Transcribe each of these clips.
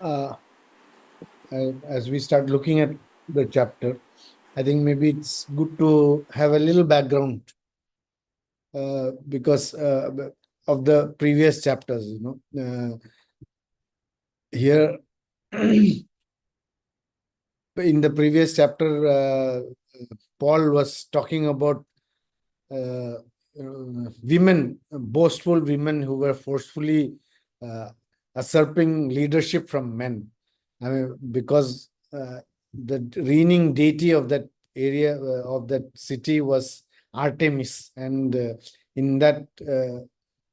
uh, as we start looking at the chapter, I think maybe it's good to have a little background because of the previous chapters. Here in the previous chapter, Paul was talking about uh, women, boastful women who were forcefully uh, usurping leadership from men. I mean, because the reigning deity of that area, of that city, was Artemis, and in that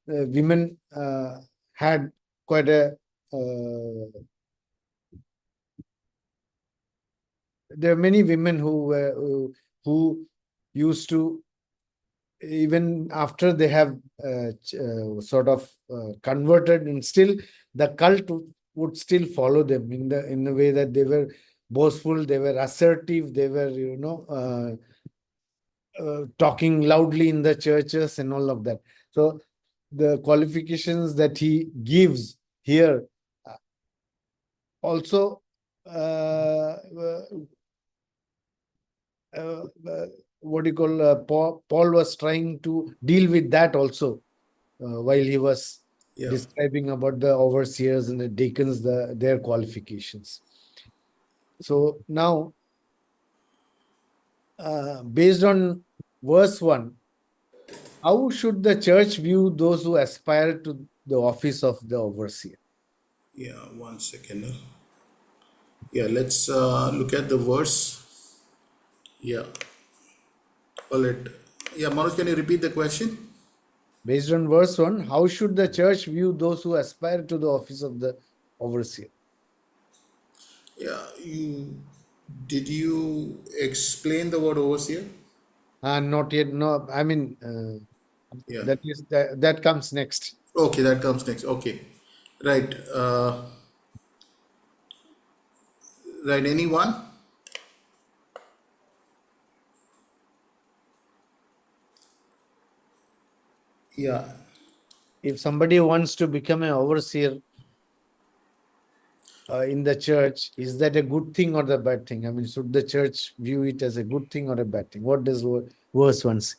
women had quite a there are many women who used to, even after they have sort of converted, and still the cult would still follow them in the way that they were boastful, they were assertive, they were talking loudly in the churches and all of that. So the qualifications that he gives here also what do you call Paul was trying to deal with that also while he was Yeah. describing about the overseers and the deacons, their qualifications. So now, based on verse 1, how should the church view those who aspire to the office of the overseer? Yeah. 1 second. Yeah. Let's look at the verse. Yeah. Well, yeah. Manoj, can you repeat the question? Based on verse 1, how should the church view those who aspire to the office of the overseer? Yeah. Did you explain the word overseer? Not yet. No, I mean, Yeah. that comes next. Okay, that comes next. Okay. Right. Right. Anyone? Yeah. If somebody wants to become an overseer in the church, is that a good thing or the bad thing? I mean, should the church view it as a good thing or a bad thing? What does verse 1 say?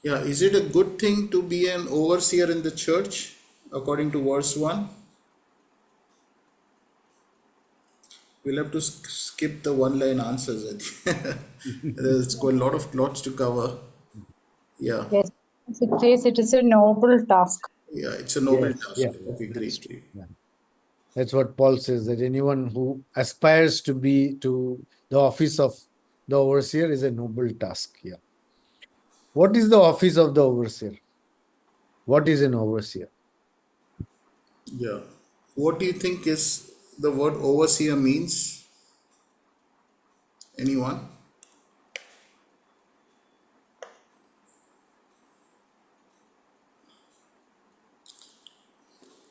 Yeah. Is it a good thing to be an overseer in the church, according to verse 1? We'll have to skip the one line answers. I think. There's got a lot of lots to cover. Yeah. Yes, it says it is a noble task. Yeah. It's a noble Yes, task. yeah, Okay. that's Great. true. Great. Yeah. That's what Paul says, that anyone who aspires to be to the office of the overseer is a noble task. Yeah. What is the office of the overseer? What is an overseer? Yeah. What do you think is the word overseer means? Anyone?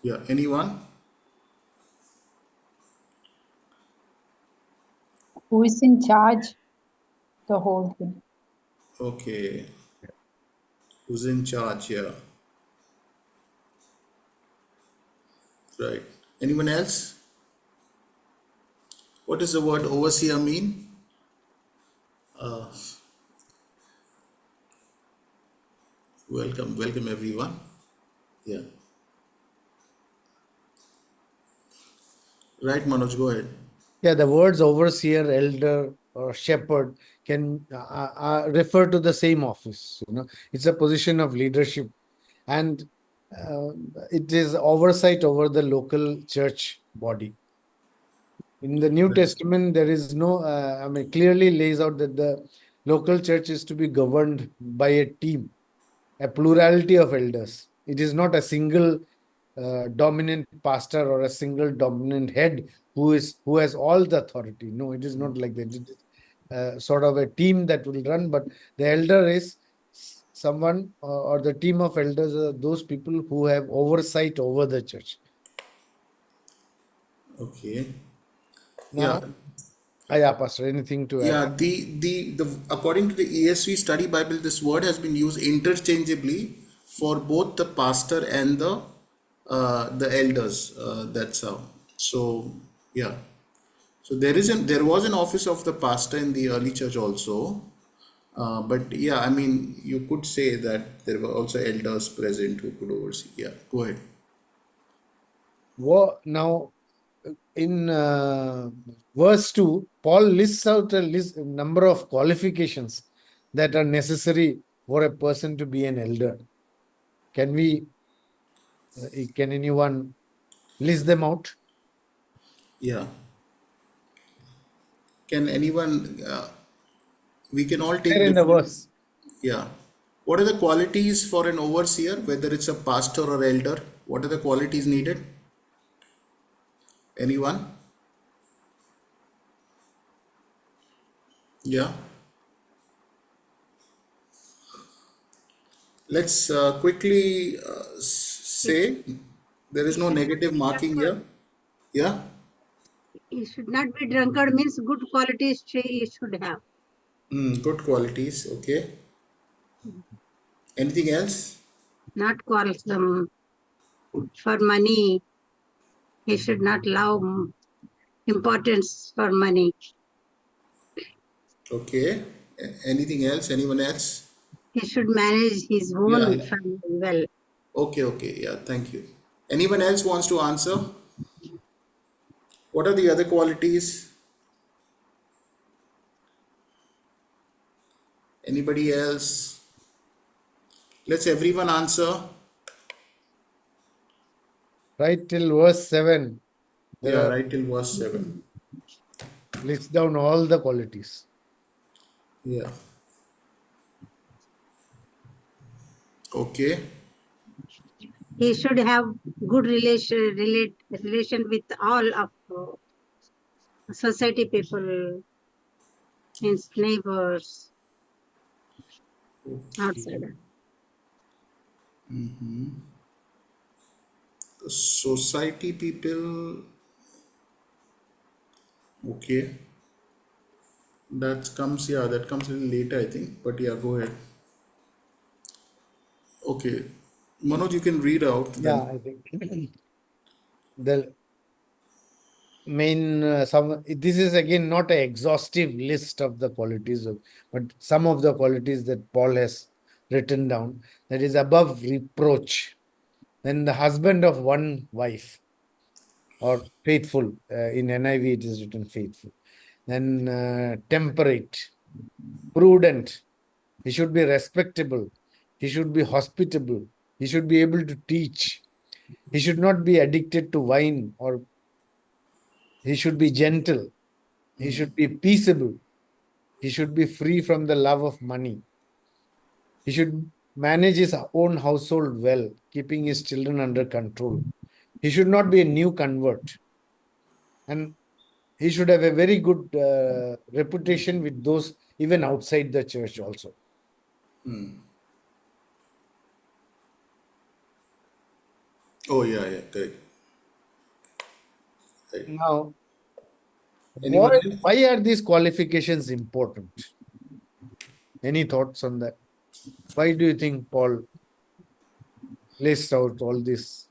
Yeah. Anyone? Who is in charge? The whole thing. Okay. Who's in charge here? Right. Anyone else? What does the word overseer mean? Welcome everyone. Yeah. Right, Manoj, go ahead. Yeah, the words overseer, elder, or shepherd can refer to the same office. It's a position of leadership, and uh, it is oversight over the local church body. In the New Right. Testament, there is no, I mean, clearly lays out that the local church is to be governed by a team, a plurality of elders. It is not a single dominant pastor or a single dominant head who has all the authority. No, it is not like that. It is sort of a team that will run, but the elder is someone or the team of elders are those people who have oversight over the church. Okay. Yeah. Now, yeah, Pastor, anything to add? Yeah, the according to the ESV Study Bible, this word has been used interchangeably for both the pastor and the the elders. That's how. So yeah. So there was an office of the pastor in the early church also. But yeah, I mean, you could say that there were also elders present who could oversee. Yeah, go ahead. Now, in verse 2, Paul lists out a number of qualifications that are necessary for a person to be an elder. Can we, can anyone list them out? Yeah. Can anyone, we can all take There in the different, verse. yeah. What are the qualities for an overseer, whether it's a pastor or elder? What are the qualities needed? Anyone? Yeah. Let's quickly He, say there he is no should not negative be marking drunkard. here. Yeah. He should not be drunkard means good qualities he should have. Good qualities. Okay. Anything else? Not quarrelsome for money. He should not love importance for money. Okay. Anything else? Anyone else? He should manage his Yeah. own family well. Okay. Okay. Yeah. Thank you. Anyone else wants to answer? What are the other qualities? Anybody else? Let's everyone answer. Right till verse 7, there Yeah, are right till verse 7. lists down all the qualities. Yeah. Okay. He should have good relation with all of society people, his neighbors, outside. Society people. Okay. Yeah, that comes a little later, I think. But yeah, go ahead. Okay. Manoj, you can read out Yeah, then. I think the main this is again not an exhaustive list of the qualities of, but some of the qualities that Paul has written down. That is above reproach. Then the husband of one wife, or faithful. In NIV it is written faithful. Then temperate, prudent. He should be respectable. He should be hospitable. He should be able to teach. He should not be addicted to wine, or he should be gentle. He should be peaceable. He should be free from the love of money. He should manage his own household well, keeping his children under control. He should not be a new convert. And he should have a very good reputation with those even outside the church also. Oh, yeah, yeah, correct. Right. Now, Anyone else? why are these qualifications important? Any thoughts on that? Why do you think Paul lists out all this?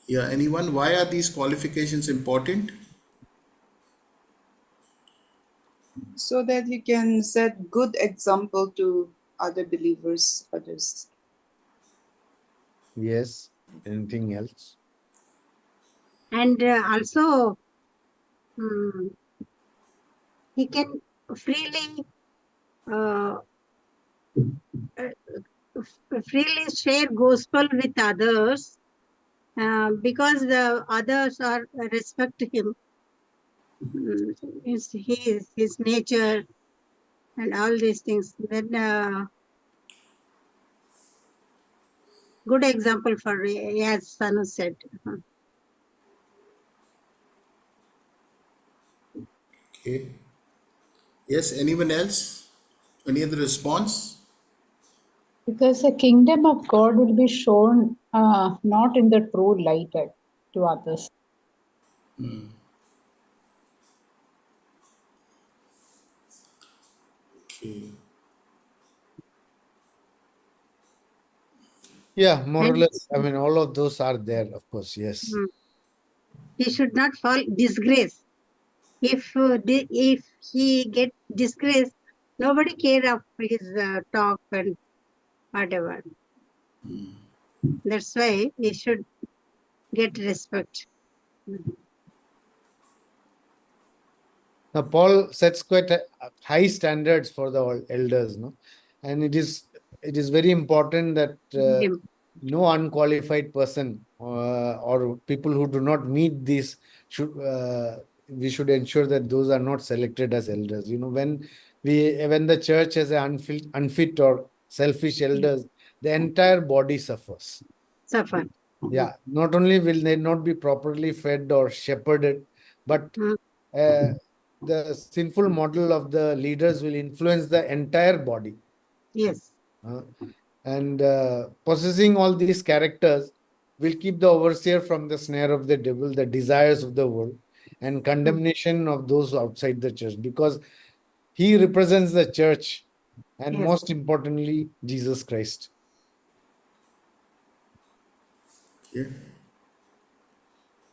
Yeah, anyone? Why are these qualifications important? so that he can set good example to other believers, others. Yes. Anything else? And also, mm, he can freely uh, freely share gospel with others because the others are respect him, his nature and all these things. Then good example for, as Sanu said. Okay. Yes, anyone else? Any other response? Because the kingdom of God will be shown not in the true light to others. Okay. Yeah, more or And less. I mean, all of those are there, of course. Yes. he should not fall disgrace. If he get disgraced, nobody care of his talk and whatever. That's why he should get respect. Now, Paul sets quite high standards for the elders, no, and it is very important that Him. no unqualified person or people who do not meet these should we should ensure that those are not selected as elders. You know, when the church has an unfit or selfish elders, the entire body suffers. Suffer. Yeah, not only will they not be properly fed or shepherded, but Mm, uh, the sinful model of the leaders will influence the entire body. yes. Uh, and possessing all these characters will keep the overseer from the snare of the devil, the desires of the world, and Mm, condemnation of those outside the church, because he represents the church and yes. most importantly, Jesus Christ. Okay.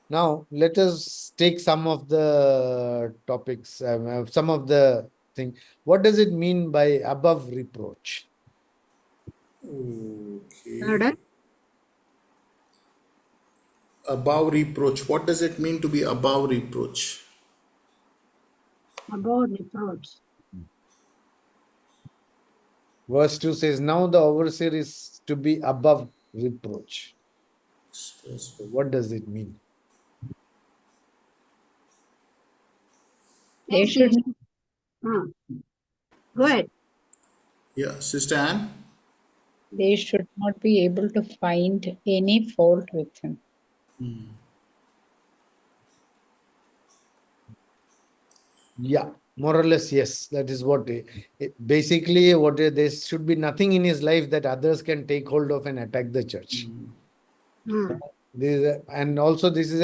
Now, let us take some of the topics, some of the thing. What does it mean by above reproach? Okay. Pardon? Above reproach. What does it mean to be above reproach? About reproach. Verse 2 says, now the overseer is to be above reproach. So what does it mean? They Yes, should go ahead. Yeah, Sister Anne? they should not be able to find any fault with him. Yeah, more or less, yes. That is what basically what there should be nothing in his life that others can take hold of and attack the church. Mm, And also this is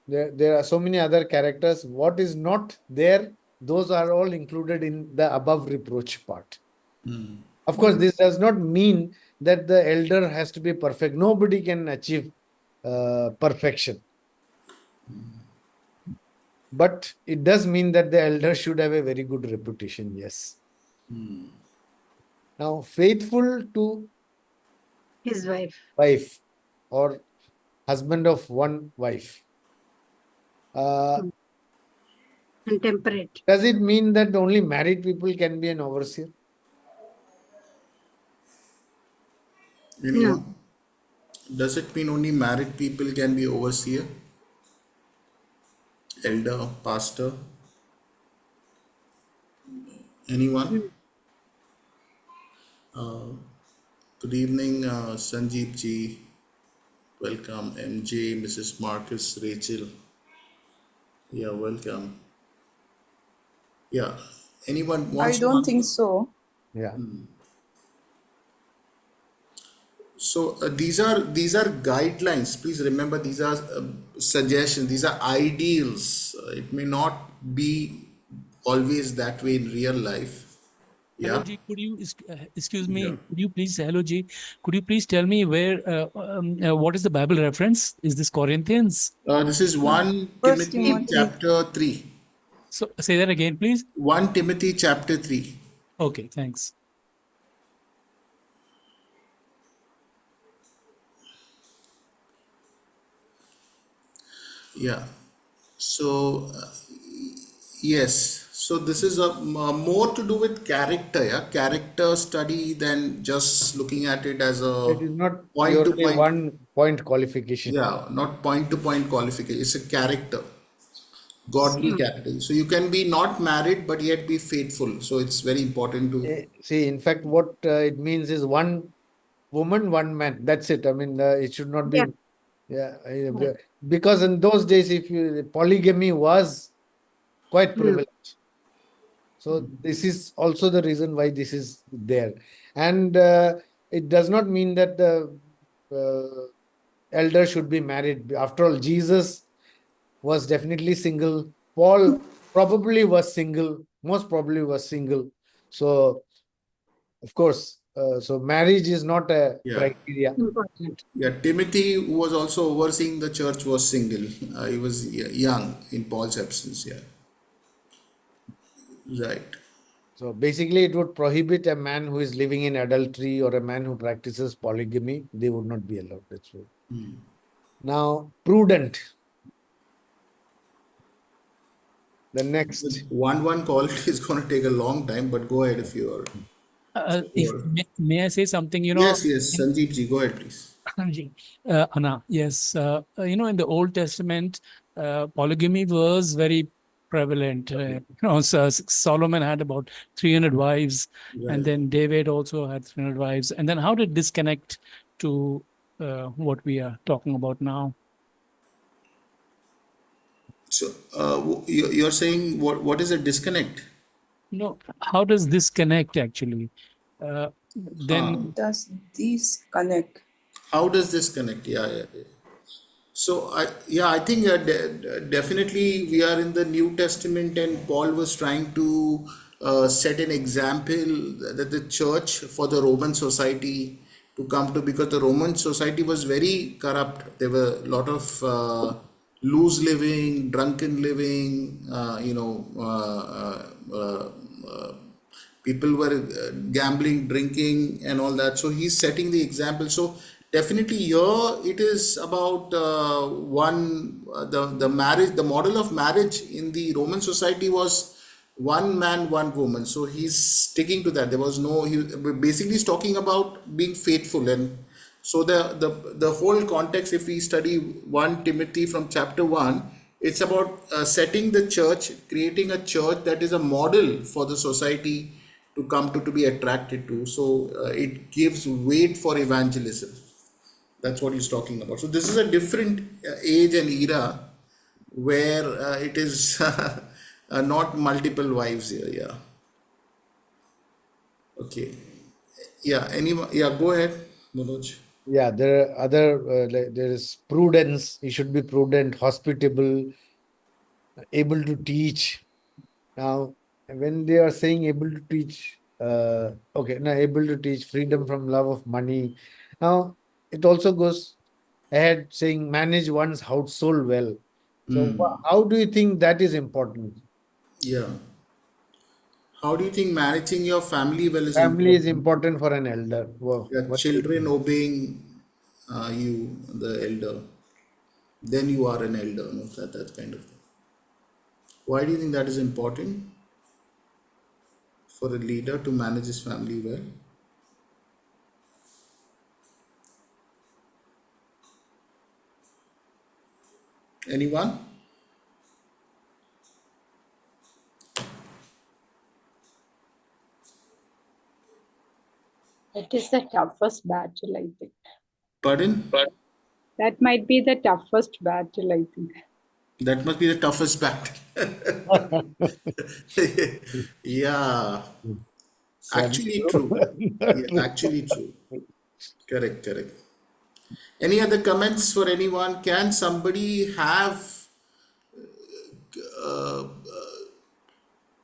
there are so many other characters. What is not there, those are all included in the above reproach part. Of course, this does not mean that the elder has to be perfect. Nobody can achieve perfection. But it does mean that the elder should have a very good reputation, yes. Now, faithful to his wife. wife or husband of one wife. Mm, and temperate. Does it mean that only married people can be an overseer? No. Anyone? Does it mean only married people can be overseer? Elder, pastor? Anyone? Mm, Good evening, Sanjeev ji. Welcome, MJ, Mrs. Marcus, Rachel. Yeah, welcome. Yeah. Anyone I wants to don't think answer? so. Yeah. So these are guidelines. Please remember, these are suggestions. These are ideals. It may not be always that way in real life. Hello, Yeah. G. Could you excuse Yeah. me? Could you please, hello, G. Could you please tell me where what is the Bible reference? Is this Corinthians? This is 1 First Timothy Timothy. chapter 3. So say that again, please. 1 Timothy chapter 3. Okay, thanks. Yeah. So, yes. So this is more to do with character, yeah, character study than just looking at it as a It is not point to purely point. one point qualification. Yeah, not point to point qualification. It's a character, godly mm, character. So you can be not married but yet be faithful. So it's very important to. See, in fact, what it means is one woman, one man. That's it. I mean, it should not be. yeah. Yeah, Right. because in those days, if polygamy was quite Mm, prevalent. So this is also the reason why this is there, and it does not mean that the elder should be married. After all, Jesus was definitely single. Paul probably was single. Most probably was single. So, of course, so marriage is not a Yeah. criteria. Important. Yeah, Timothy, who was also overseeing the church, was single. He was young in Paul's absence. Yeah, right. So basically, it would prohibit a man who is living in adultery or a man who practices polygamy. They would not be allowed. That's right. Now, prudent. The next. One call is going to take a long time, but go ahead if you are. If may I say something, Yes, yes, Sanjeev ji, go ahead, please. Anna, yes. In the Old Testament, polygamy was very prevalent. So Solomon had about 300 wives, and then David also had 300 wives. And then how did this connect to what we are talking about now? So you're saying what is a disconnect? No, how does this connect actually? Then Does these connect? How does this connect? Yeah, yeah, yeah. So I think definitely we are in the New Testament, and Paul was trying to set an example that the church for the Roman society to come to, because the Roman society was very corrupt. There were a lot of loose living, drunken living, people were gambling, drinking, and all that. So he's setting the example. So definitely here it is about the marriage. The model of marriage in the Roman society was one man, one woman. So he's sticking to that. There was no. He basically is talking about being faithful. And so the whole context, if we study 1 Timothy from chapter 1, it's about setting the church, creating a church that is a model for the society to come to be attracted to. So it gives weight for evangelism. That's what he's talking about. So this is a different age and era where it is not multiple wives here. Yeah. Okay. Yeah. Anyone? Yeah. Go ahead, Manoj. Yeah, there are other, there is prudence. He should be prudent, hospitable, able to teach. Now, when they are saying able to teach, okay, now able to teach, freedom from love of money. Now, it also goes ahead saying manage one's household well. So, how do you think that is important? Yeah. How do you think managing your family well is Family is important? important for an elder. Wow, Your what do you children think? obeying you, the elder, then you are an elder. No, that kind of thing. Why do you think that is important for a leader to manage his family well? Anyone? It is the toughest battle, I think. Pardon? That might be the toughest battle, I think. That must be the toughest battle. Yeah, Sorry. actually true. Yeah, actually true. Correct, correct. Any other comments for anyone? Can somebody have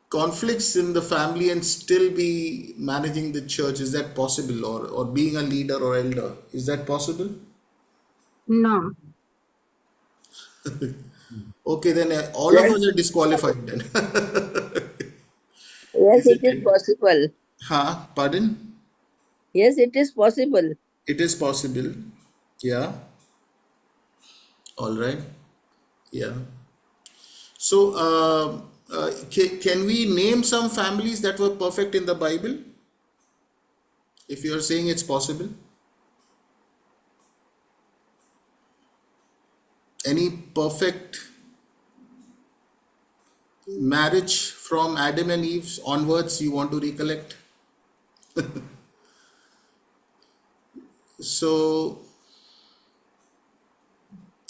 conflicts in the family and still be managing the church? Is that possible? Or being a leader or elder? Is that possible? No. Okay, then all of Yes, us are disqualified then. yes, Is it it? is possible. Huh? Pardon? Yes, it is possible. It is possible. Yeah. All right. Yeah. So, can we name some families that were perfect in the Bible? If you are saying it's possible, any perfect marriage from Adam and Eve onwards you want to recollect? So,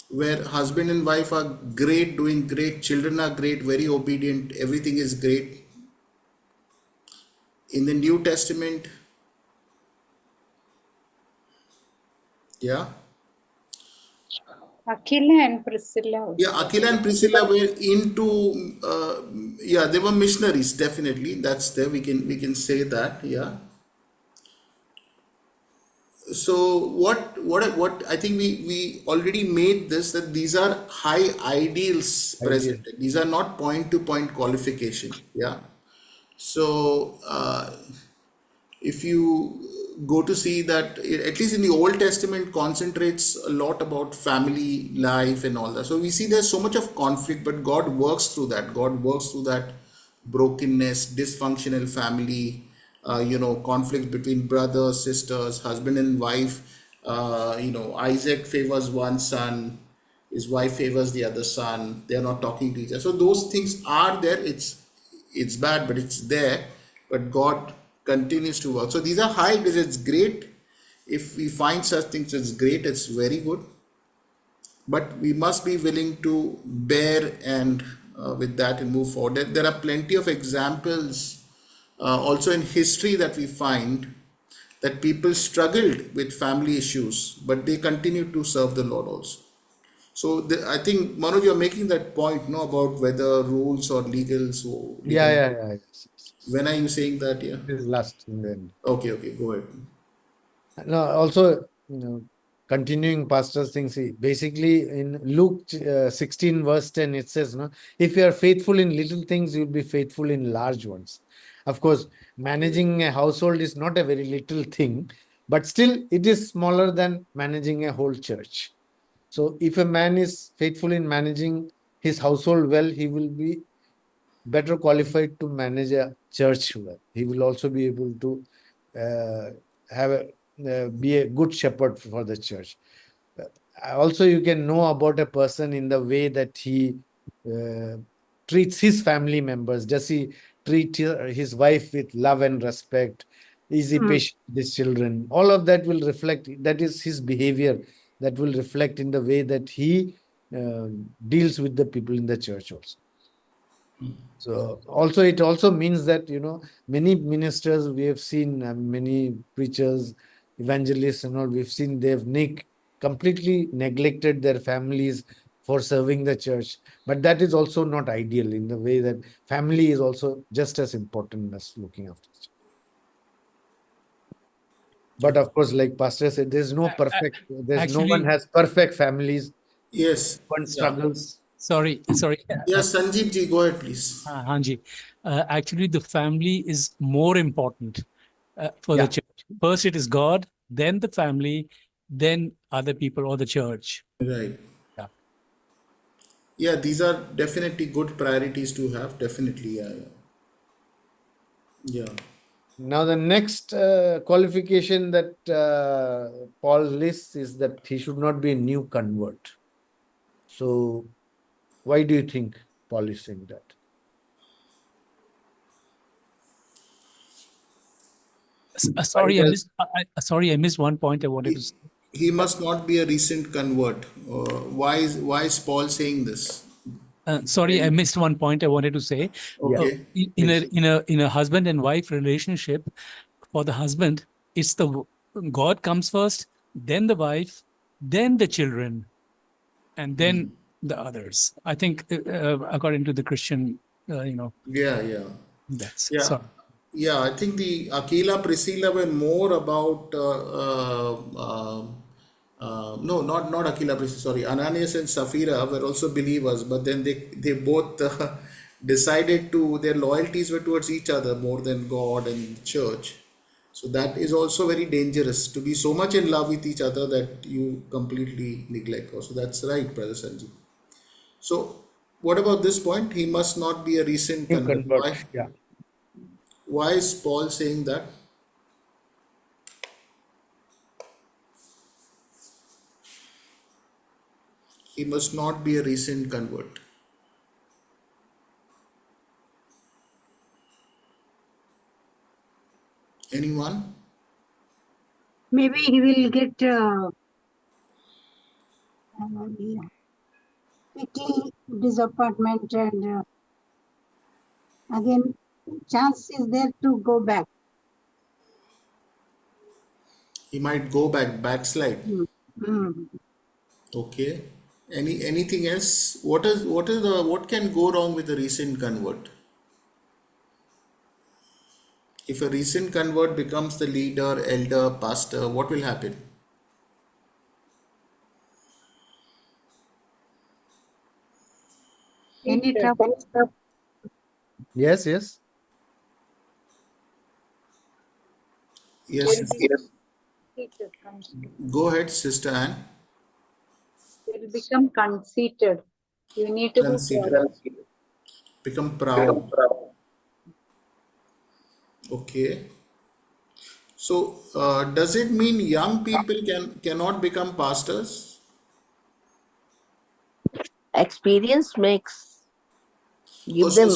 where husband and wife are great, doing great, children are great, very obedient, everything is great. In the New Testament, yeah. Aquila and Priscilla Yeah, also. Aquila and Priscilla were into, yeah, they were missionaries, definitely. That's there. We can say that. Yeah. So what I think we already made this, that these are high ideals Ideal. presented. These are not point to point qualification. Yeah. So if you go to see that, at least in the Old Testament, concentrates a lot about family life and all that. So we see there's so much of conflict, but God works through that. God works through that brokenness, dysfunctional family, conflict between brothers, sisters, husband and wife. Isaac favors one son, his wife favors the other son. They are not talking to each other. So those things are there. It's bad, but it's there. But God continues to work. So these are high because it's great. If we find such things, it's great. It's very good. But we must be willing to bear and with that and move forward. There are plenty of examples also in history that we find that people struggled with family issues, but they continue to serve the Lord also. So I think Manoj, you're making that point, no, about whether rules or Yeah, legal. yeah, yeah. Yes, yes, yes. When are you saying that? Yeah. This is last in the end. Okay, okay, go ahead. No, also, continuing pastor's thing, see, basically in Luke 16, verse 10, it says, no, if you are faithful in little things, you'll be faithful in large ones. Of course, managing a household is not a very little thing, but still it is smaller than managing a whole church. So if a man is faithful in managing his household well, he will be better qualified to manage a church well. He will also be able to uh, be a good shepherd for the church. Also, you can know about a person in the way that he uh, treats his family members. Does he treat his wife with love and respect? Is he Mm. patient with his children? All of that will reflect, that is his behavior, that will reflect in the way that he uh, deals with the people in the church also. So also it also means that many ministers we have seen, many preachers, evangelists and all, we've seen they've completely neglected their families for serving the church. But that is also not ideal, in the way that family is also just as important as looking after the church. But of course, like Pastor said, there's no one Actually, has perfect families. Yes. One Yeah. struggles. sorry, Yes, Sanjeev ji, go ahead, please. Hanji. Actually, the family is more important for the Yeah. church. First, it is God, then the family, then other people or the church. Right. Yeah. Yeah, these are definitely good priorities to have. Definitely. Yeah. Yeah. Yeah. Now, the next qualification that Paul lists is that he should not be a new convert. So, why do you think Paul is saying that? Why Sorry, does I missed one point I wanted to He, say. he must not be a recent convert. Why is Paul saying this? Sorry, I missed one point I wanted to say. Yeah, Okay. please. In a husband and wife relationship, for the husband, it's God comes first, then the wife, then the children, and then the others. I think, according to the Christian, Yeah, yeah. that's Yeah, sorry. yeah. I think the Aquila Priscilla were more about no, not Aquila Priscilla. Sorry, Ananias and Sapphira were also believers, but then they both decided to their loyalties were towards each other more than God and the church. So that is also very dangerous, to be so much in love with each other that you completely neglect God. So that's right, Brother Sanji. So what about this point? He must not be a recent New convert. convert. Yeah. Why is Paul saying that? He must not be a recent convert. Anyone? Maybe he will get quickly disappointment, and again chance is there to go back. He might go backslide. Mm. Mm. Okay. Anything else? What can go wrong with a recent convert? If a recent convert becomes the leader, elder, pastor, what will happen? Any trouble? Yes, yes. Yes, They'll be conceited, go ahead, Sister Anne. they'll become conceited. You need to be Conceited, proud. become proud. Okay. So, does it mean young people cannot become pastors? Experience makes Oh, give them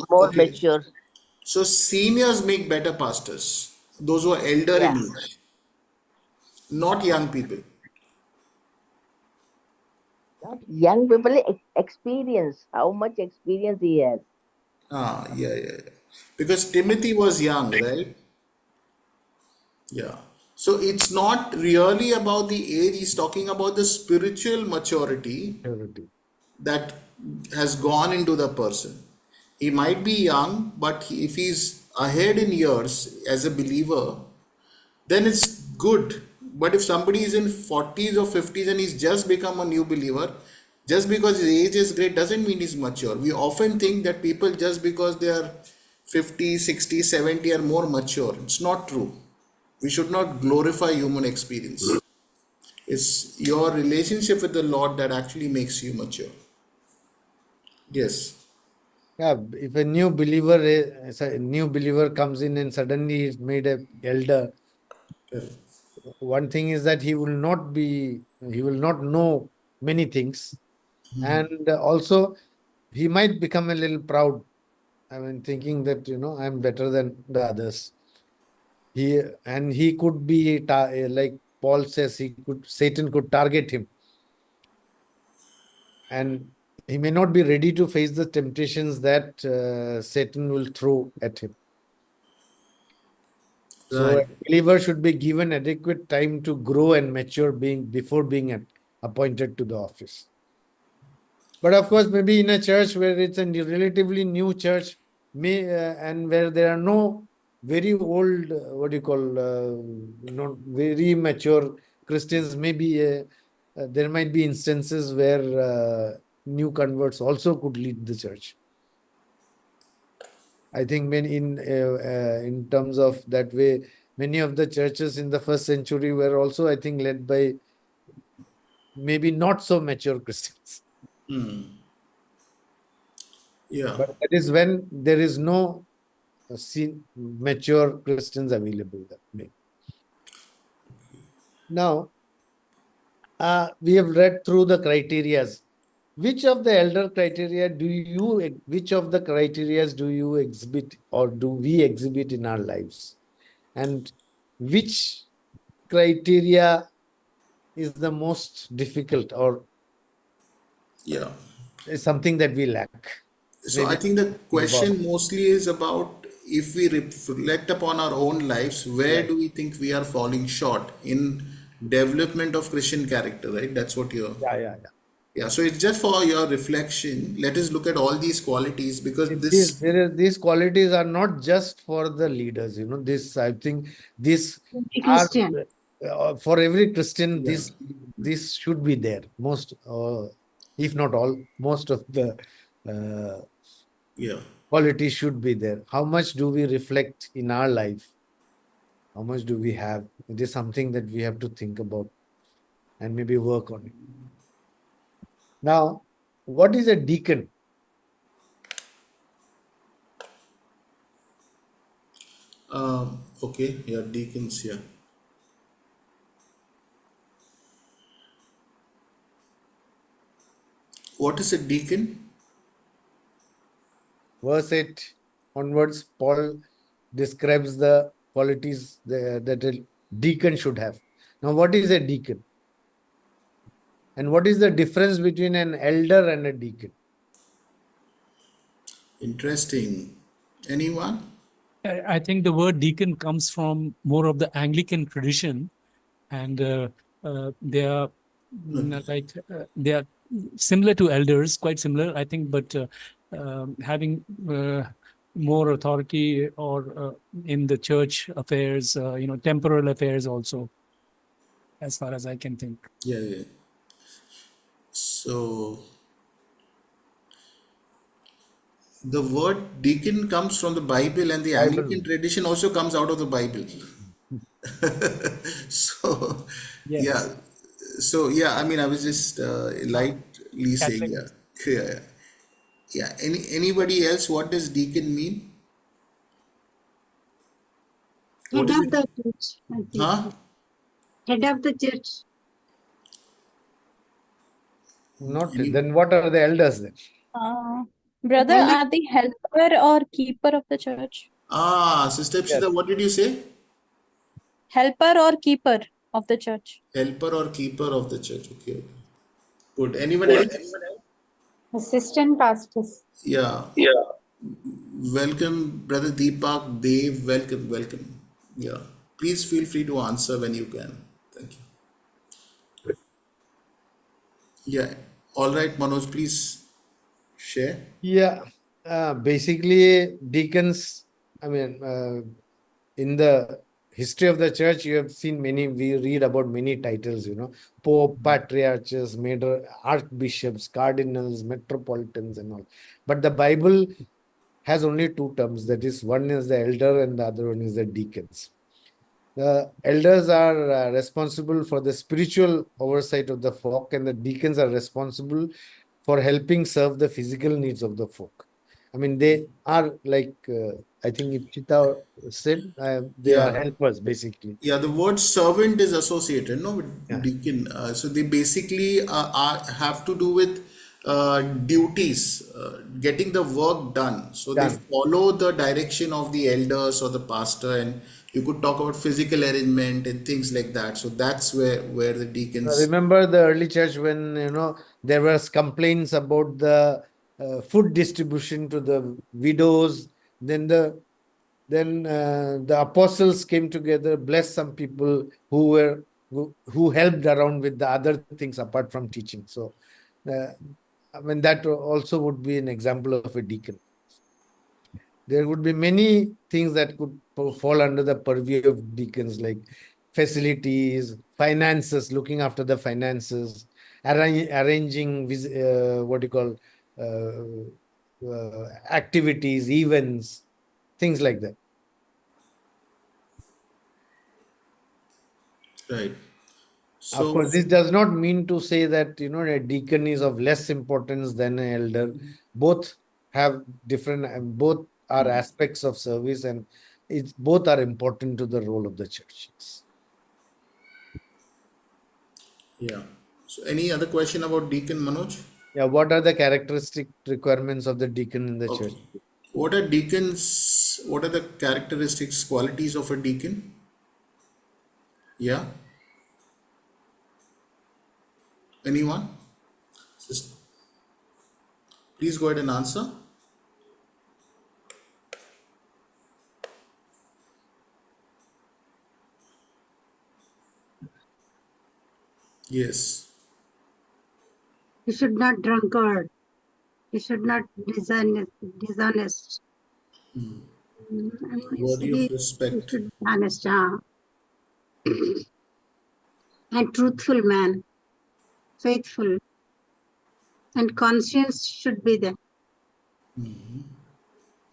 more okay. mature. So seniors make better pastors. Those who are elder in Yeah. age, not young people. Not young people experience how much experience he has. Ah, yeah, yeah, yeah. Because Timothy was young, right? Yeah. So it's not really about the age, he's talking about the spiritual maturity Purity. that has gone into the person. He might be young, but if he's ahead in years as a believer, then it's good. But if somebody is in 40s or 50s and he's just become a new believer, just because his age is great doesn't mean he's mature. We often think that people just because they are 50, 60, 70 are more mature. It's not true. We should not glorify human experience. It's your relationship with the Lord that actually makes you mature. Yes. Yeah, if a new believer comes in and suddenly he's made a elder, one thing is that he will not know many things, and also he might become a little proud. I mean, thinking that I'm better than the others. He could be like Paul says, Satan could target him, and he may not be ready to face the temptations that Satan will throw at him. So a Right. believer should be given adequate time to grow and mature before being appointed to the office. But of course, maybe in a church where it's a relatively new church, and where there are no very old, what do you call, not very mature Christians, maybe there might be instances where new converts also could lead the church. I think in terms of that way, many of the churches in the first century were also, I think, led by maybe not so mature Christians. Yeah. But that is when there is no mature Christians available there. Now, we have read through the criterias. Which of the elder criteria which of the criterias do you exhibit or do we exhibit in our lives? And which criteria is the most difficult or Yeah. is something that we lack? So I Maybe think the involved. question mostly is about if we reflect upon our own lives, where Right. do we think we are falling short in development of Christian character, right? That's what you're, Yeah, yeah, yeah. yeah. So it's just for your reflection. Let us look at all these qualities because this, These qualities are not just for the leaders. This I think these Every are Christian. for every Christian. yeah, This should be there. Most, if not all, most of the uh, yeah, qualities should be there. How much do we reflect in our life? How much do we have? It is something that we have to think about and maybe work on it. Now, what is a deacon? okay, yeah, deacons, yeah. What is a deacon? Verse 8 onwards, Paul describes the qualities that a deacon should have. Now, what is a deacon? And what is the difference between an elder and a deacon? Interesting. Anyone? I think the word deacon comes from more of the Anglican tradition, and they are they are similar to elders, quite similar, I think, but having more authority or in the church affairs, temporal affairs also, as far as I can think. Yeah, yeah. So the word deacon comes from the Bible, and the Bible. Anglican tradition also comes out of the Bible. So, yeah. Yes, So, yeah, I mean, I was just lightly saying, Catholic. yeah. Yeah. Yeah. Anybody else, what does deacon mean? What Head is of it? the church, I think Huh? so. Head of the church. Not Any, then. What are the elders then? Uh, Brother, Only are the helper or keeper of the church? Sister Yes. Ipshita, what did you say? Helper or keeper of the church? Helper or keeper of the church. Okay, okay. Good. Anyone else? Assistant pastors. Yeah. Welcome, Brother Deepak, Dave. Welcome, welcome. Yeah. Please feel free to answer when you can. Thank you. Yeah. All right, Manoj, please share. Yeah. Basically, deacons. I mean, in the history of the church, you have seen many. We read about many titles. Pope, patriarchs, major archbishops, cardinals, metropolitans, and all. But the Bible has only two terms. That is, one is the elder, and the other one is the deacons. The elders are responsible for the spiritual oversight of the flock, and the deacons are responsible for helping serve the physical needs of the folk. I mean, they are like, I think Ichita said, they are Yeah. helpers, basically. Yeah, the word servant is associated, no, with Yeah. deacon. So they basically have to do with duties, getting the work done. So they Done. follow the direction of the elders or the pastor, and you could talk about physical arrangement and things like that. So that's where the deacons. Remember the early church when, there was complaints about the food distribution to the widows. Then the apostles came together, blessed some people who helped around with the other things apart from teaching. So, I mean, that also would be an example of a deacon. There would be many things that could fall under the purview of deacons, like facilities, finances, looking after the finances, arranging what do you call activities, events, things like that. Right. Of So, course, this does not mean to say that a deacon is of less importance than an elder. Both have different, and both are aspects of service, and both are important to the role of the church. Yes. yeah. So any other question about deacon, Manoj? Yeah. What are the characteristic requirements of the deacon in the church? Okay. What are deacons? What are the characteristics, qualities of a deacon? Yeah. Anyone? Just please go ahead and answer. Yes. he should not drunkard. He should not dishonest. Worthy of He respect. should be honest, and truthful man, faithful, and conscience should be there.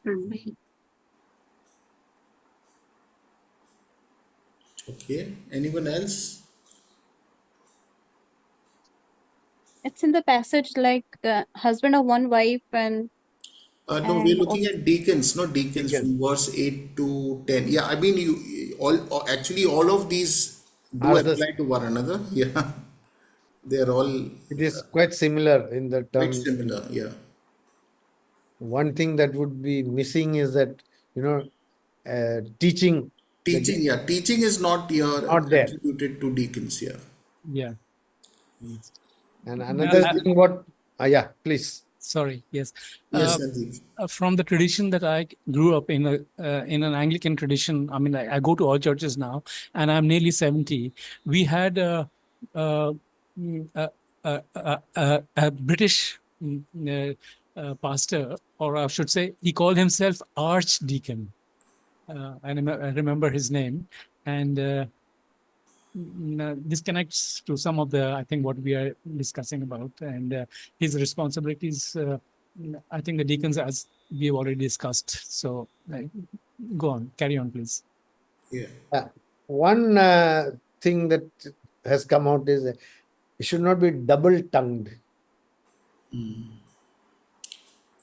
Should be. Okay. Anyone else? It's in the passage like husband of one wife No, we're and looking at deacons, not deacons Deacon. from verse 8 to 10. Yeah, I mean, actually, all of these do Are the apply to one another. Yeah, they're all It is quite similar in the quite term. similar. Yeah. One thing that would be missing is that teaching the Teaching, yeah, teaching is not here not there. attributed to deacons. Yeah. Yeah. And Because, another thing, yeah, please. Sorry. Yes. yes, Sandeep. From the tradition that I grew up in, in an Anglican tradition. I mean, I go to all churches now, and I'm nearly 70. We had a British pastor, or I should say, he called himself archdeacon. I remember his name, and this connects to some of the, I think, what we are discussing about, and his responsibilities. I think the deacons, as we have already discussed. So go on, carry on, please. Yeah. One thing that has come out is it should not be double-tongued.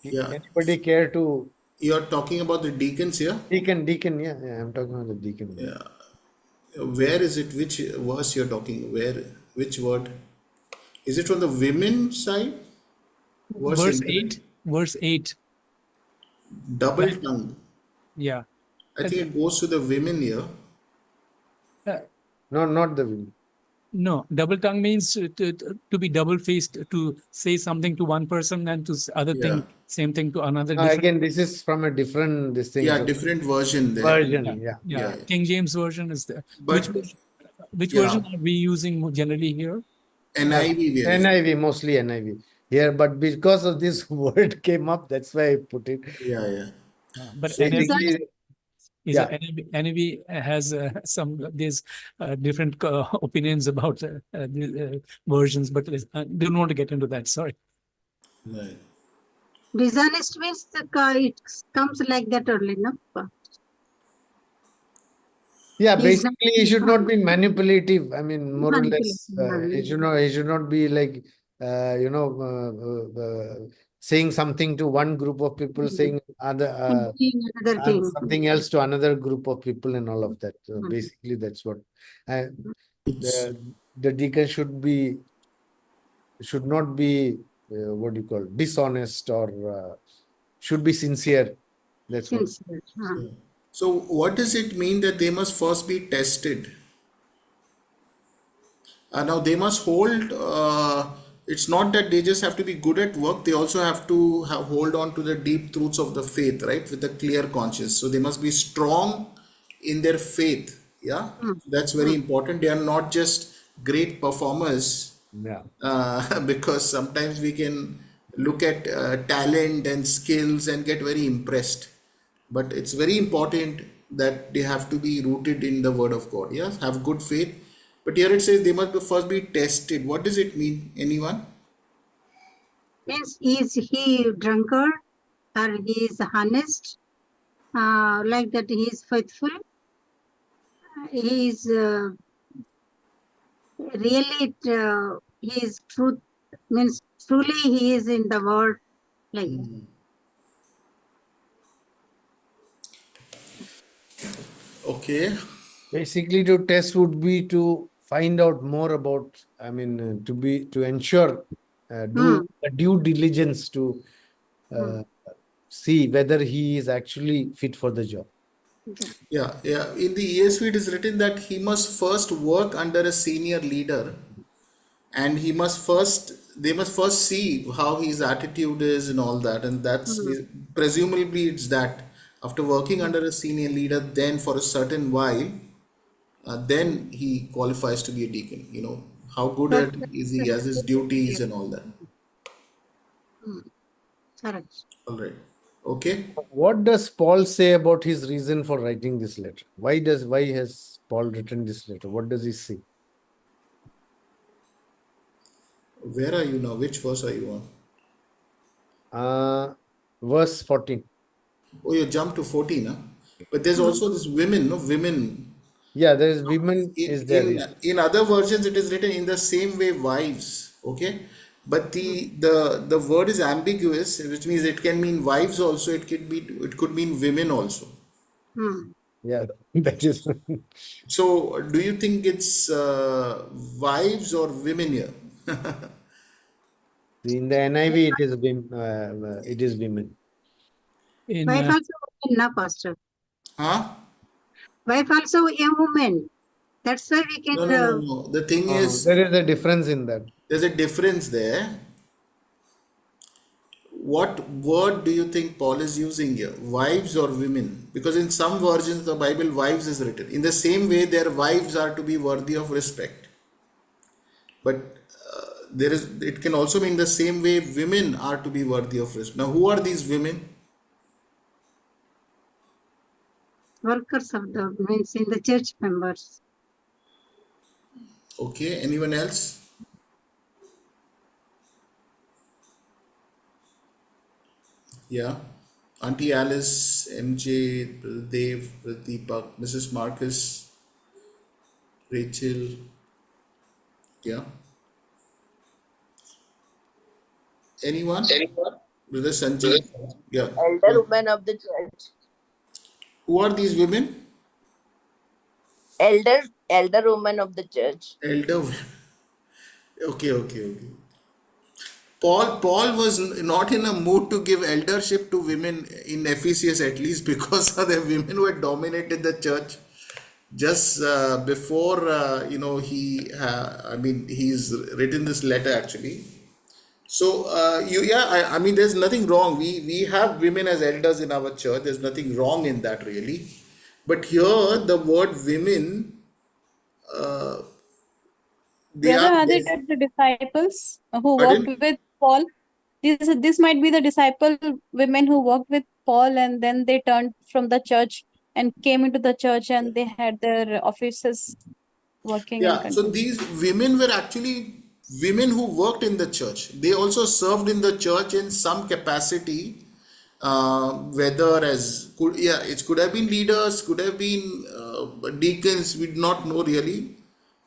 Yeah. Anybody care to You're talking about the deacons here? deacon? Yeah, I'm talking about the deacon. Yeah. Where is it? Which verse you're talking? Where? Which word? Is it from the women side? Verse 11? 8. Verse 8. Double tongue. Yeah. I think it goes to the women here. No, not the women. No, double tongue means to be double faced, to say something to one person and to other Yeah. thing, same thing to another. Again, this is from a different this thing. Yeah, so- different version there. version. Yeah, Yeah. yeah. Yeah. King James version is there. But Which yeah. version are we using generally here? NIV we are using. NIV, mostly NIV here, but because of this word came up, that's why I put it. Yeah, yeah. But Basically, yeah. NIV has there's different opinions about the versions, but don't want to get into that. Sorry. Right. Dishonest means it comes like that only, no? Yeah, He's not- basically, he should not be manipulative. I mean, more or less, Manipulative, he should not be like, saying something to one group of people, saying other, Thinking another thing. something else to another group of people, and all of that. So Mhm. basically, that's what. It's The deacon should not be what do you call dishonest, or should be sincere. That's what. Sincere. so what does it mean that they must first be tested? Now they must hold. It's not that they just have to be good at work. They also have to hold on to the deep truths of the faith, right, with a clear conscience. So they must be strong in their faith. Yeah, that's very important. They are not just great performers. Yeah. Because sometimes we can look at talent and skills and get very impressed, but it's very important that they have to be rooted in the word of God. Yes, have good faith. But here it says they must first be tested. What does it mean? Anyone? Means is he drunkard or he is honest? Like that he is faithful. He is really he is truth, means truly he is in the word, like that. Okay. Basically, to test would be to find out more about. I mean, to ensure, do a due diligence to see whether he is actually fit for the job. Yeah, yeah. In the ESV, it is written that he must first work under a senior leader, and they must first see how his attitude is and all that, and that's presumably it's that after working under a senior leader, then for a certain while, then he qualifies to be a deacon. You know how good at is he as his duties and all that. Correct. All right. Okay. What does Paul say about his reason for writing this letter? Why has Paul written this letter? What does he say? Where are you now? Which verse are you on? Verse 14. Oh, you jumped to 14, huh? But there's also this women, no? Women. Yeah, there is women is there. In other versions, it is written in the same way, wives. Okay, but the word is ambiguous, which means it can mean wives also. It could mean women also. Yeah, that is. So, do you think it's wives or women here? In the NIV, it is women. Wife also woman, na, Pastor. Huh? Wife also a woman. That's why we can. No. The thing is, There is a difference in that. there's a difference there. What word do you think Paul is using here? Wives or women? Because in some versions, the Bible, wives is written. In the same way, their wives are to be worthy of respect. But it can also mean the same way women are to be worthy of respect. Now, who are these women? Workers of the means in the church members. Okay, anyone else? Yeah. Auntie Alice, MJ, Dave, Deepak, Mrs. Marcus, Rachel. Yeah. Anyone? Brother Sanjeev. Yeah. Elder woman of the church. Who are these women? Elder woman of the church. Elder. Okay, okay, okay. Paul was not in a mood to give eldership to women in Ephesus, at least, because the women were dominated the church just before he's written this letter actually. So I mean there's nothing wrong. We have women as elders in our church. There's nothing wrong in that really. But here the word women, they Brother, are are they the disciples who worked pardon? with Paul? This might be the disciple women who worked with Paul, and then they turned from the church and came into the church, and they had their offices working and Yeah, so continuing. these women were actually women who worked in the church. They also served in the church in some capacity, whether as could yeah, it could have been leaders, could have been deacons. We do not know really,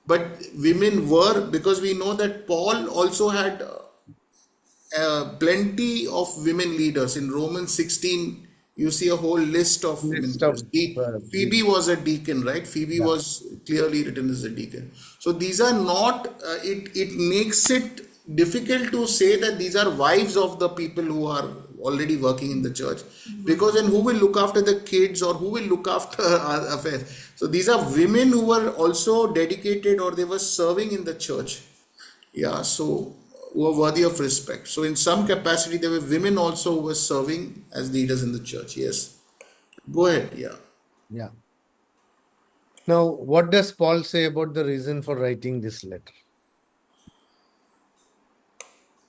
but women were, because we know that Paul also had plenty of women leaders. In Romans 16, you see a whole list of women List leaders. of Phoebe was a deacon, right? Phoebe yeah. was clearly written as a deacon. So these are not, it makes it difficult to say that these are wives of the people who are already working in the church. Because then who will look after the kids or who will look after our affairs? So these are women who were also dedicated or they were serving in the church. Yeah, so who are worthy of respect. So in some capacity, there were women also who were serving as leaders in the church. Yes. Go ahead. Yeah. Yeah. Now, what does Paul say about the reason for writing this letter?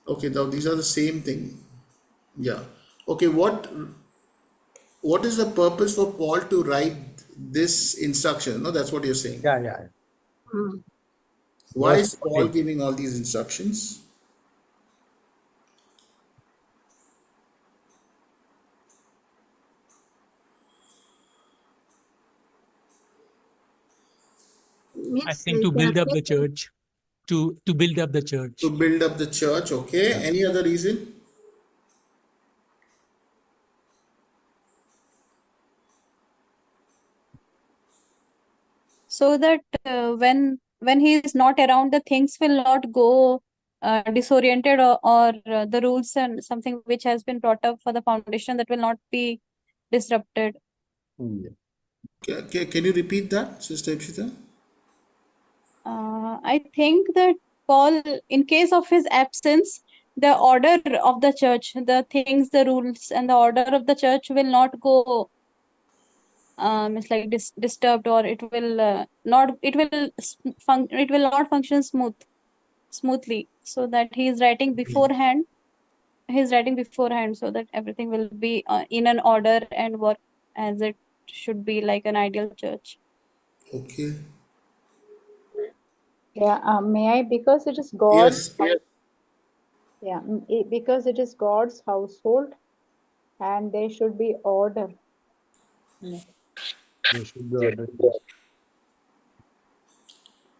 Okay. Now these are the same thing. Yeah. Okay. What is the purpose for Paul to write this instruction? No, that's what you're saying. Yeah, yeah. Mm. Why Verse is Paul 14. giving all these instructions? I Means think to build up the church, to build up the To church. build up the church. Okay. Yeah. Any other reason? So that when he is not around, the things will not go disoriented, or the rules and something which has been brought up for the foundation, that will not be disrupted. Yeah. Can you repeat that, Sister Ipshita? I think that Paul, in case of his absence, the order of the church, the things, the rules, and the order of the church will not go it's like disturbed, or it will not it will it will not function smoothly. So that he is writing beforehand. He's writing beforehand so that everything will be in an order and work as it should be, like an ideal church. Okay. Yeah, may I? Because it is God's, Yes. yeah, because it is God's household and there should be order in it. There should be order.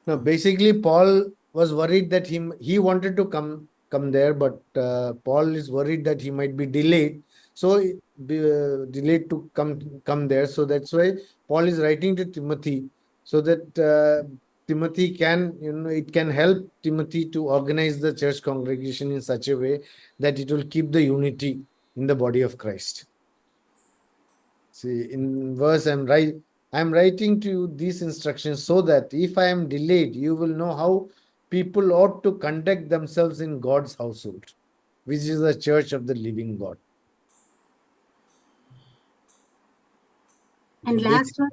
No, basically, Paul was worried that he wanted to come there, but Paul is worried that he might be delayed. So delayed to come there. So that's why Paul is writing to Timothy, so that Timothy can, it can help Timothy to organize the church congregation in such a way that it will keep the unity in the body of Christ. See, in verse I'm writing to you these instructions so that if I am delayed, you will know how people ought to conduct themselves in God's household, which is the church of the living God. So and last one,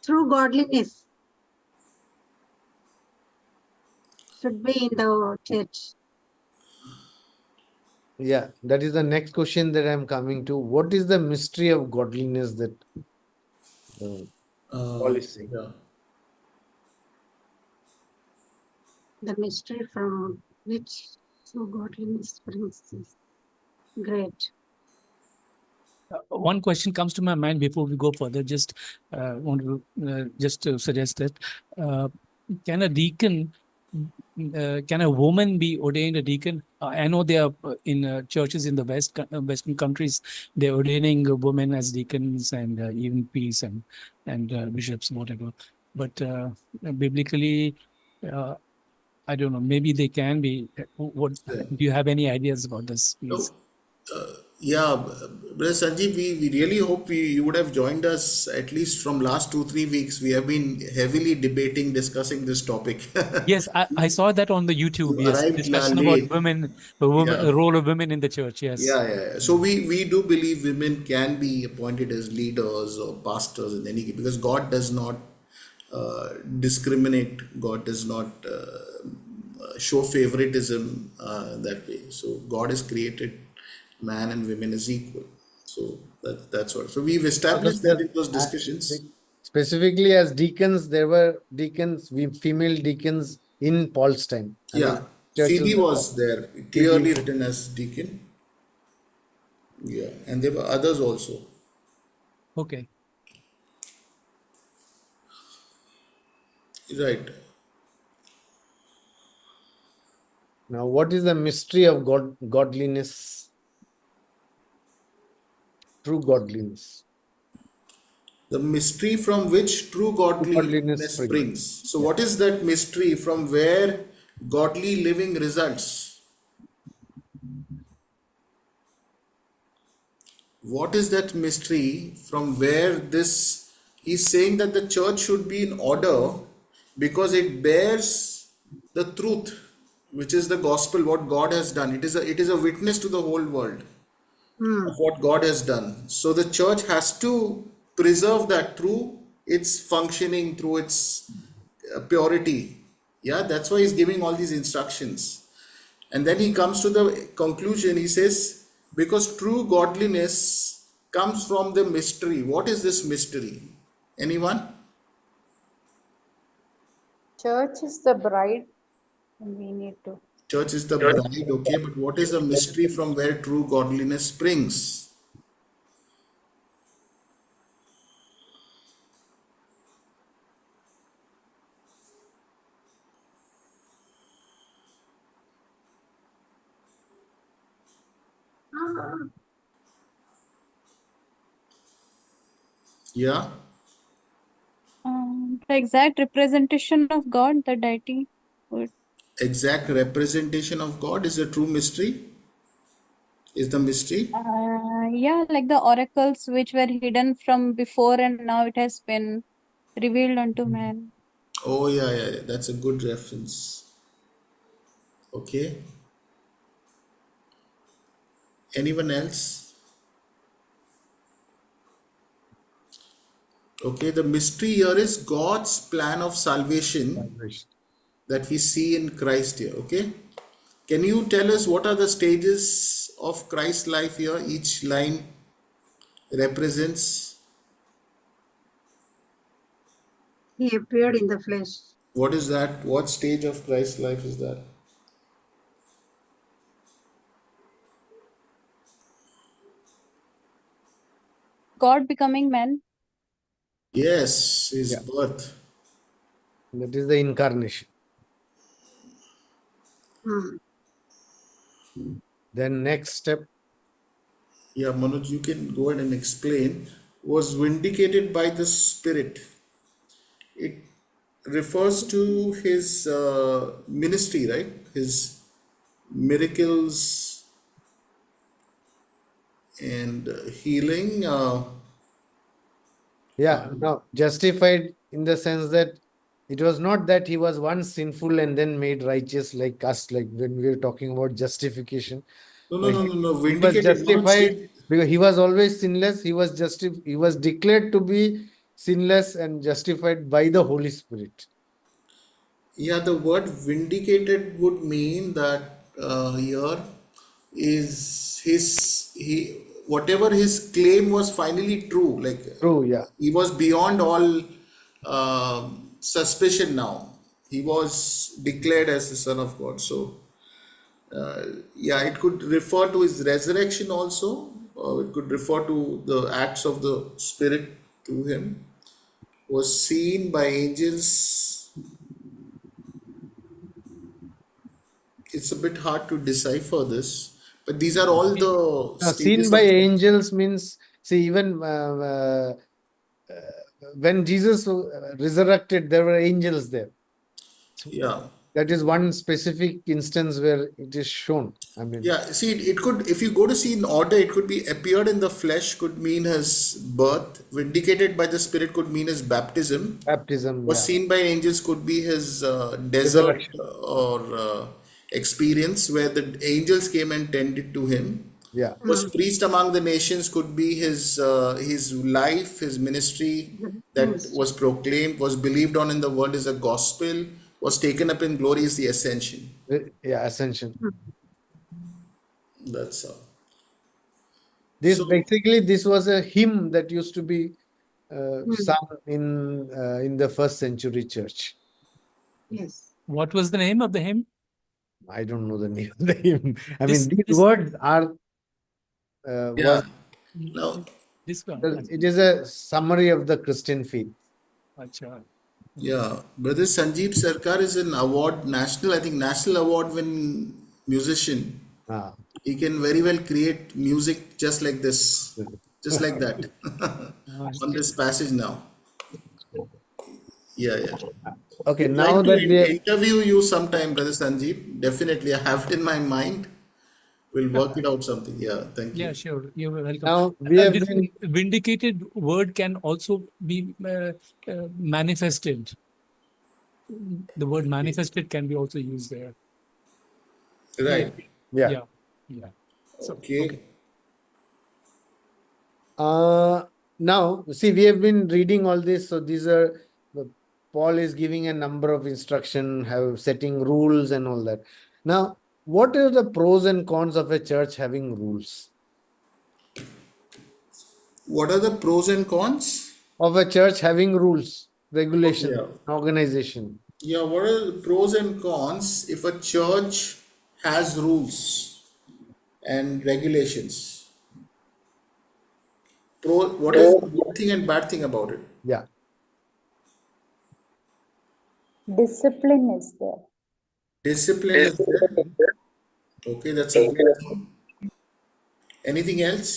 through godliness. should be in the church. Yeah, that is the next question that I'm coming to. What is the mystery of godliness that uh, Paul is saying? Yeah. The mystery from which true godliness springs is great. One question comes to my mind before we go further. Just want to just to suggest that uh, can a deacon, can a woman be ordained a deacon? I know they are in churches in the Western countries, they're ordaining women as deacons and even priests and bishops, whatever. But biblically, I don't know. Maybe they can be. What Yeah. do you have any ideas about this, please? No, yeah, Brother Sanjeev, we really hope you would have joined us at least from last 2, 3 weeks. We have been heavily debating, discussing this topic. Yes, I saw that on the YouTube. You Yes, arrived discussion about late. women, Yeah. the role of women in the church. Yes. Yeah. So we do believe women can be appointed as leaders or pastors in any because God does not discriminate. God does not show favoritism that way. So God has created man and women as equal. So that's what. So we've established that in those discussions. Specifically as deacons, there were deacons, female deacons in Paul's time. I Yeah, mean, churches Phoebe were was there, Phoebe. clearly written as deacon. Yeah, and there were others also. Okay. Right. Now, what is the mystery of godliness? True godliness. The mystery from which true Godliness godliness spring. springs. So, Yeah. what is that mystery from where godly living results? What is that mystery from where this? He's saying that the church should be in order because it bears the truth, which is the gospel, what God has done. It is a witness to the whole world Hmm. of what God has done. So the church has to preserve that through its functioning, through its purity. Yeah, that's why he's giving all these instructions. And then he comes to the conclusion. He says, because true godliness comes from the mystery. What is this mystery? Anyone? Church is the bride, and we need to. Church is the bride, okay, but what is the mystery from where true godliness springs? Ah, Yeah, The exact representation of God, the deity. Would- exact representation of God is a true mystery, is the mystery. yeah, like the oracles which were hidden from before and now it has been revealed unto man. Oh, yeah, that's a good reference. Okay. Anyone else? Okay, the mystery here is God's plan of salvation that we see in Christ here. Okay. Can you tell us what are the stages of Christ's life here? Each line represents he appeared in the flesh. what is that? What stage of Christ's life is that? God becoming man. Yes, his Yeah. birth. That is the incarnation. Hmm. Then next step, Yeah, Manoj, you can go ahead and explain. Was vindicated by the Spirit. It refers to his ministry, right? His miracles and healing. yeah, no, justified in the sense that it was not that he was once sinful and then made righteous like us, like when we were talking about justification. No, no, But no, no, no. he was Vindicated. Manoj, justified because he was always sinless. He was declared to be sinless and justified by the Holy Spirit. Yeah, the word vindicated would mean that here is he whatever his claim was finally true. Like True, yeah. he was beyond all suspicion now. He was declared as the Son of God. So yeah, it could refer to his resurrection also. It could refer to the acts of the Spirit through him. Was seen by angels. It's a bit hard to decipher this, but these are all the Seen stages by of. angels means, see, even when Jesus resurrected, there were angels there. So Yeah, that is one specific instance where it is shown. I mean, yeah. See, it could, if you go to see in order, it could be appeared in the flesh could mean his birth, vindicated by the Spirit could mean his baptism, baptism, was yeah, seen by angels could be his desert resurrection, or experience where the angels came and tended to him. yeah. Was preached among the nations could be his life, his ministry that Yes. was proclaimed, was believed on in the world is a gospel, was taken up in glory is the ascension. Yeah, ascension. That's all. This So basically this was a hymn that used to be Mm. sung in the first century church. Yes. What was the name of the hymn? I don't know the name of the hymn. I mean, This these this words are yeah, were now this one. it is a summary of the Christian faith. Acha. yeah, Brother Sanjeev Sarkar is an award national, I think national award winning musician. Ah. He can very well create music just like that on this passage now. Yeah, yeah. Okay, Would like now to that we have, interview you sometime, Brother Sanjeev. Definitely, I have it in my mind. We'll work it out something. Yeah, thank Yeah, you. sure. You're welcome. now we have This been vindicated word can also be manifested. The word manifested can be also used there. Right. yeah. Yeah. Yeah. So, okay. Okay. Now see, we have been reading all this, so these are Paul is giving a number of instruction, have setting rules and all that. Now, what are the pros and cons of a church having rules? What are the pros and cons? Of a church having rules, Okay. regulation, Yeah. organization. Yeah. What are the pros and cons if a church has rules and regulations? What is the good thing and bad thing about it? Yeah. Discipline is there. Discipline is there. Okay, that's a good thing. Anything else?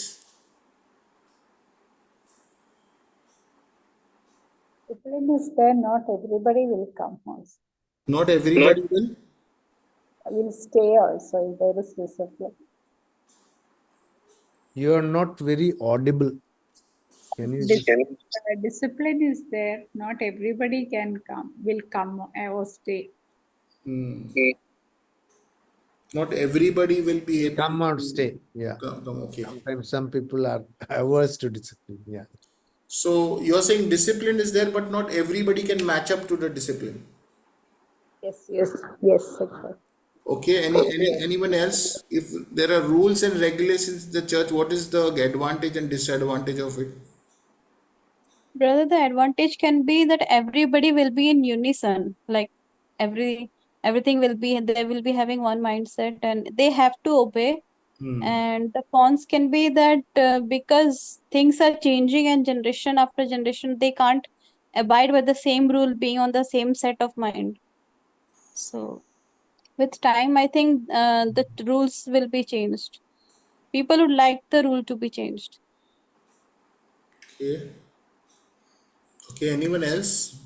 Discipline is there, not everybody will come also. Not everybody will. Will stay also if there is discipline. You are not very audible. Can you just Discipline is there, not everybody will come or stay. Not everybody will be able come or to stay? Yeah. come. Okay. Sometimes some people are averse to discipline. Yeah. So you're saying discipline is there, but not everybody can match up to the discipline. Yes, yes, exactly. Okay. Anyone else? If there are rules and regulations in the church, what is the advantage and disadvantage of it? Brother, the advantage can be that everybody will be in unison. Like everything will be, they will be having one mindset and they have to obey. And the cons can be that because things are changing and generation after generation, they can't abide by the same rule being on the same set of mind. So with time, I think the rules will be changed. People would like the rule to be changed. Okay. Okay. Anyone else?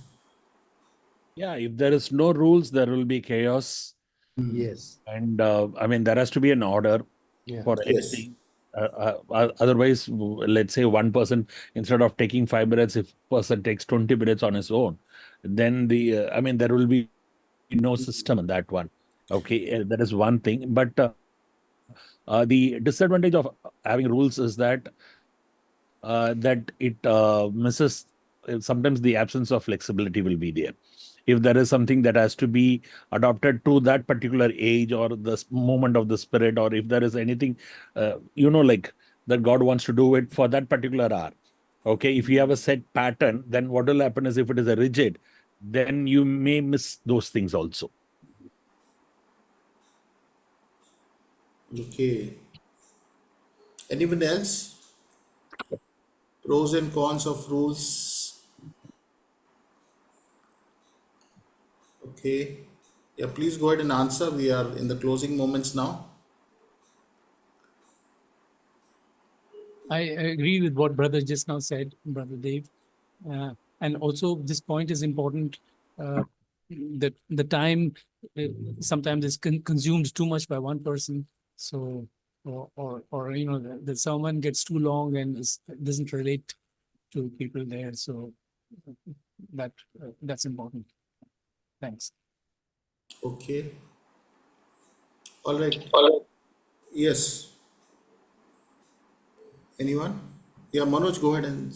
Yeah, if there is no rules, there will be chaos. Yes. And I mean, there has to be an order Yeah. for Yes. anything. Otherwise, let's say one person, instead of taking 5 minutes, if person takes 20 minutes on his own, then I mean, there will be no system in that one. Okay, that is one thing. But the disadvantage of having rules is that it misses sometimes the absence of flexibility will be there. if there is something that has to be adopted to that particular age or the moment of the spirit, or if there is anything, like that God wants to do it for that particular hour. Okay, if you have a set pattern, then what will happen is if it is a rigid, then you may miss those things also. Okay. Anyone else? Pros and cons of rules. Okay. Yeah, please go ahead and answer. We are in the closing moments now. I agree with what brother just now said, brother Dave. And also this point is important, that the time sometimes is consumed too much by one person. So, or the sermon gets too long and doesn't relate to people there. So that's important. Thanks. Okay. All right. Yes. Anyone? Yeah, Manoj, go ahead and.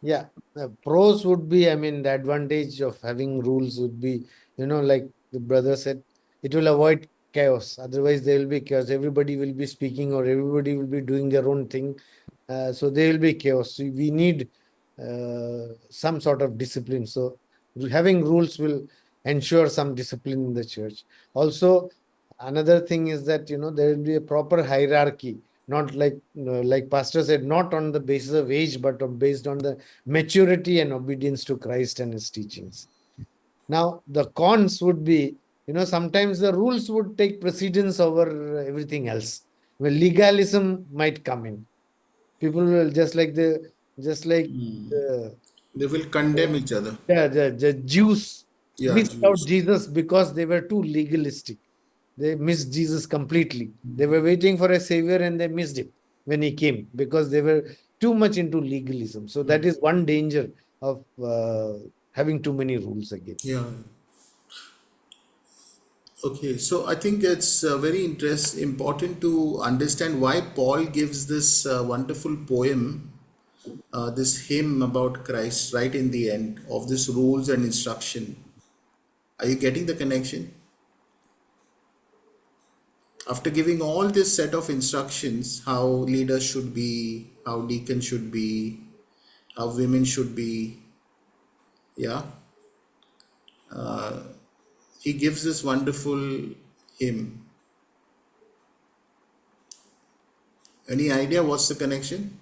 Yeah, the pros would be, I mean, the advantage of having rules would be, like the brother said, it will avoid chaos. Otherwise, there will be chaos. Everybody will be speaking or everybody will be doing their own thing. So there will be chaos. So we need some sort of discipline. So having rules will ensure some discipline in the church. Also, another thing is that, there will be a proper hierarchy, not like pastor said, not on the basis of age, but based on the maturity and obedience to Christ and his teachings. Now, the cons would be, sometimes the rules would take precedence over everything else. Well, legalism might come in. People will just like the They will condemn each other. the Jews Yeah, missed out Jews. Jesus because they were too legalistic. They missed Jesus completely. They were waiting for a savior and they missed him when he came because they were too much into legalism. So that is one danger of having too many rules again. Yeah. Okay, so I think it's very important to understand why Paul gives this wonderful poem, this hymn about Christ right in the end of this rules and instruction. Are you getting the connection? After giving all this set of instructions, how leaders should be, how deacons should be, how women should be, yeah, he gives this wonderful hymn. Any idea what's the connection?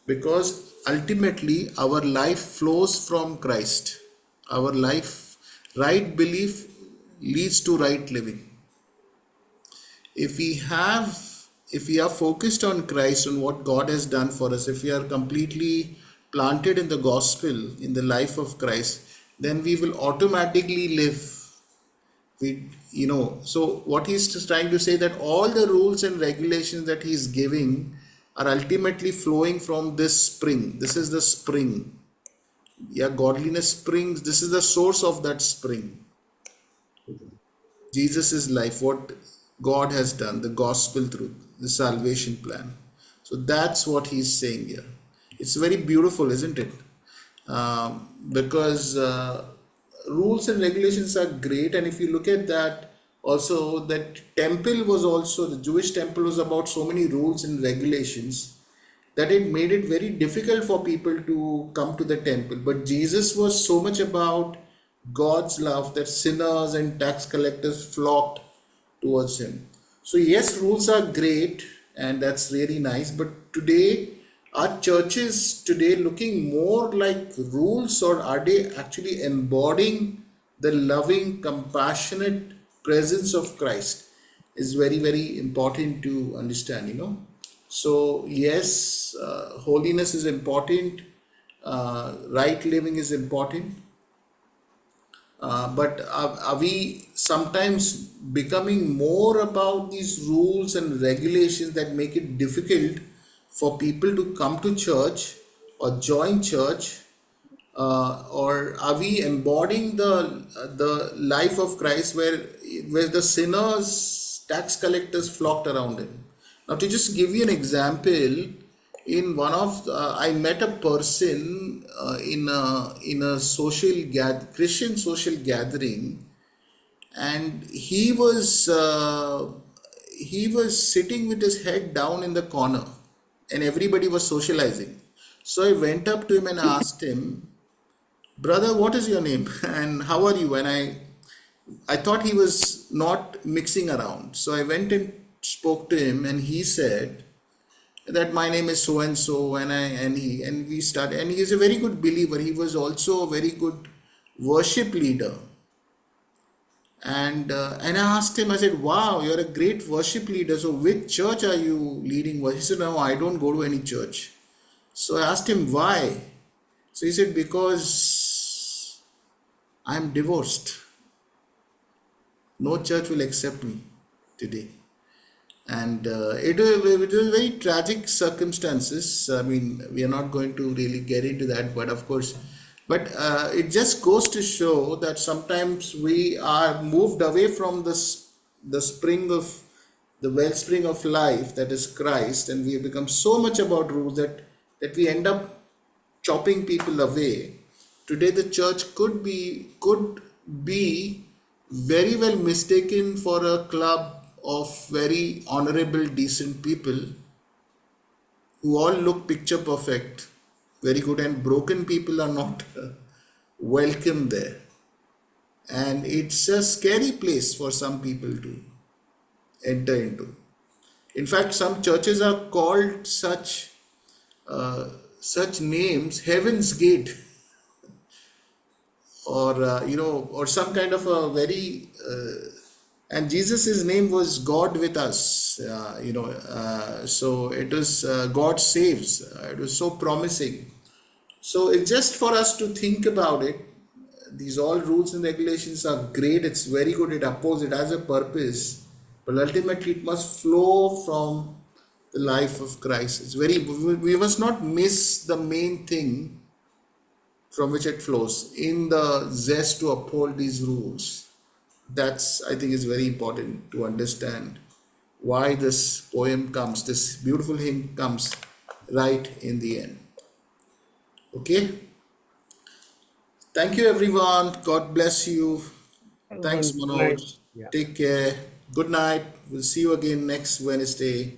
Because ultimately our life flows from Christ. Our life, right belief leads to right living. If we have, if we are focused on Christ, on what God has done for us, if we are completely planted in the gospel, in the life of Christ, then we will automatically live. So what he's just trying to say, that all the rules and regulations that he's giving are ultimately flowing from this spring. This is the spring. Yeah, godliness springs. This is the source of that spring. Jesus' life, what God has done, the gospel truth, the salvation plan. So that's what he's saying here. It's very beautiful, isn't it? Because rules and regulations are great, and if you look at that, also that temple was also, the Jewish temple was about so many rules and regulations that it made it very difficult for people to come to the temple. But Jesus was so much about God's love that sinners and tax collectors flocked towards him. So, yes, rules are great and that's really nice. But today, are churches today looking more like rules, or are they actually embodying the loving, compassionate presence of Christ? Is very, very important to understand. So, yes, holiness is important, right living is important, but are we sometimes becoming more about these rules and regulations that make it difficult for people to come to church or join church, or are we embodying the life of Christ where the sinners, tax collectors flocked around him? Now, to just give you an example, in one of I met a person in a Christian social gathering, and he was sitting with his head down in the corner, and everybody was socializing. So I went up to him and asked him, "Brother, what is your name and how are you?" And I thought he was not mixing around. So I went and spoke to him, and he said that my name is so and so, and we started, and he is a very good believer. He was also a very good worship leader. And I asked him, I said, "Wow, you're a great worship leader. So which church are you leading worship?" He said, "No, I don't go to any church." So I asked him why. So he said, "Because I'm divorced. No church will accept me today." And it was very tragic circumstances. I mean, we are not going to really get into that, but of course, but it just goes to show that sometimes we are moved away from the spring of the wellspring of life, that is Christ, and we have become so much about rules that we end up chopping people away. Today, the church could be very well mistaken for a club of very honorable, decent people who all look picture perfect, very good, and broken people are not welcome there. And it's a scary place for some people to enter into. In fact, some churches are called uh, such names, Heaven's Gate, or or some kind of a very and Jesus's name was God with us, so it was God saves. It was so promising. So it's just for us to think about it. These all rules and regulations are great. It's very good. It upholds. It has a purpose, but ultimately it must flow from the life of Christ. It's very. We must not miss the main thing from which it flows in the zest to uphold these rules. That's, I think, is very important to understand why this poem comes, this beautiful hymn comes right in the end. Okay, thank you everyone. God bless you. Thanks, Everyone, good night. Manoj. Yeah. Take care. Good night. We'll see you again next Wednesday.